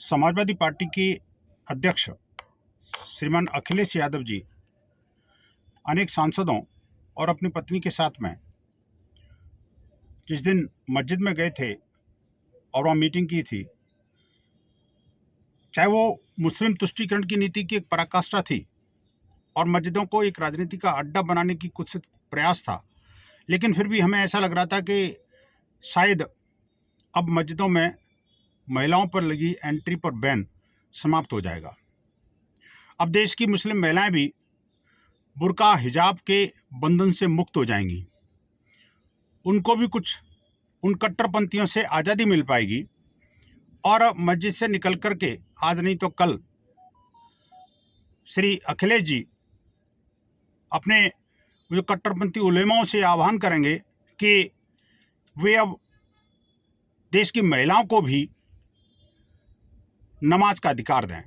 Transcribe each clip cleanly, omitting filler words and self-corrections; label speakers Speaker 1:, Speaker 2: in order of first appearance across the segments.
Speaker 1: Samajwadi party के अध्यक्ष श्रीमान अखिलेश यादव जी अनेक सांसदों और अपनी पत्नी के साथ में जिस दिन मस्जिद में गए थे और वहाँ मीटिंग की थी, चाहे वो मुस्लिम तुष्टीकरण की नीति की एक पराकाष्ठा थी और मस्जिदों को एक राजनीति का अड्डा बनाने की कुछ प्रयास था, लेकिन फिर भी हमें ऐसा लग रहा था कि शायद अब मस्जिदों में महिलाओं पर लगी एंट्री पर बैन समाप्त हो जाएगा। अब देश की मुस्लिम महिलाएं भी बुर्का हिजाब के बंधन से मुक्त हो जाएंगी, उनको भी कुछ उन कट्टरपंथियों से आज़ादी मिल पाएगी और मस्जिद से निकल कर के आज नहीं तो कल श्री अखिलेश जी अपने जो कट्टरपंथी उलेमाओं से आह्वान करेंगे कि वे अब देश की महिलाओं को भी नमाज का अधिकार दें,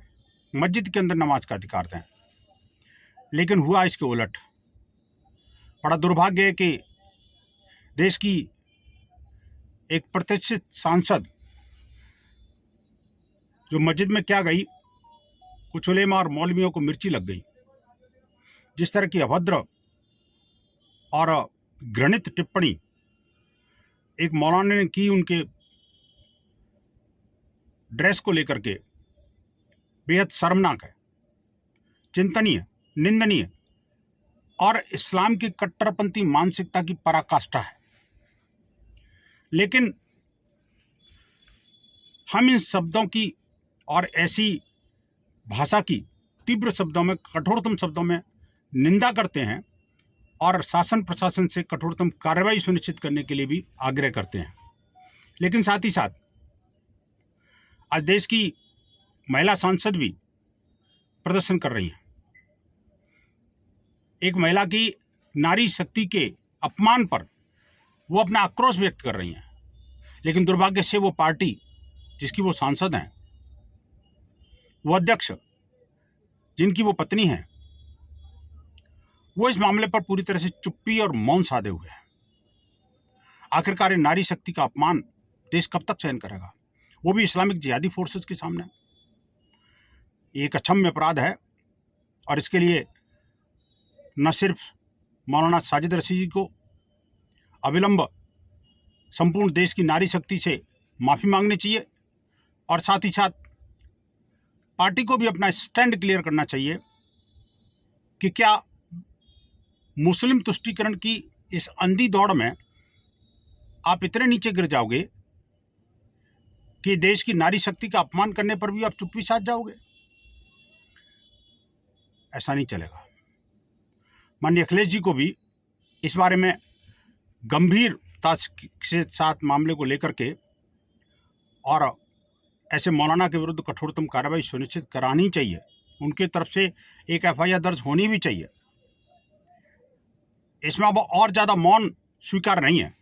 Speaker 1: मस्जिद के अंदर नमाज का अधिकार दें। लेकिन हुआ इसके उलट। बड़ा दुर्भाग्य है कि देश की एक प्रतिष्ठित सांसद जो मस्जिद में क्या गई, कुछ उलेमा और मौलवियों को मिर्ची लग गई। जिस तरह की अभद्र और घृणित टिप्पणी एक मौलाना ने की उनके ड्रेस को लेकर के, बेहद शर्मनाक है, चिंतनीय, निंदनीय और इस्लाम की कट्टरपंथी मानसिकता की पराकाष्ठा है। लेकिन हम इन शब्दों की और ऐसी भाषा की तीव्र शब्दों में, कठोरतम शब्दों में निंदा करते हैं और शासन प्रशासन से कठोरतम कार्रवाई सुनिश्चित करने के लिए भी आग्रह करते हैं। लेकिन साथ ही साथ आज देश की महिला सांसद भी प्रदर्शन कर रही हैं। एक महिला की नारी शक्ति के अपमान पर वो अपना आक्रोश व्यक्त कर रही हैं, लेकिन दुर्भाग्य से वो पार्टी जिसकी वो सांसद हैं, वो अध्यक्ष जिनकी वो पत्नी हैं, वो इस मामले पर पूरी तरह से चुप्पी और मौन साधे हुए हैं। आखिरकार नारी शक्ति का अपमान देश कब तक सहन करेगा, वो भी इस्लामिक जिहादी फोर्सेस के सामने। ये एक अक्षम्य अपराध है और इसके लिए न सिर्फ मौलाना साजिद रशीदी को अविलंब संपूर्ण देश की नारी शक्ति से माफ़ी मांगनी चाहिए और साथ ही साथ पार्टी को भी अपना स्टैंड क्लियर करना चाहिए कि क्या मुस्लिम तुष्टीकरण की इस अंधी दौड़ में आप इतने नीचे गिर जाओगे कि देश की नारी शक्ति का अपमान करने पर भी आप चुप्पी साध जाओगे। ऐसा नहीं चलेगा। माननीय अखिलेश जी को भी इस बारे में गंभीरता के साथ मामले को लेकर के और ऐसे मौलाना के विरुद्ध कठोरतम कार्रवाई सुनिश्चित करानी चाहिए। उनके तरफ से एक एफआईआर दर्ज होनी भी चाहिए। इसमें अब और ज़्यादा मौन स्वीकार नहीं है।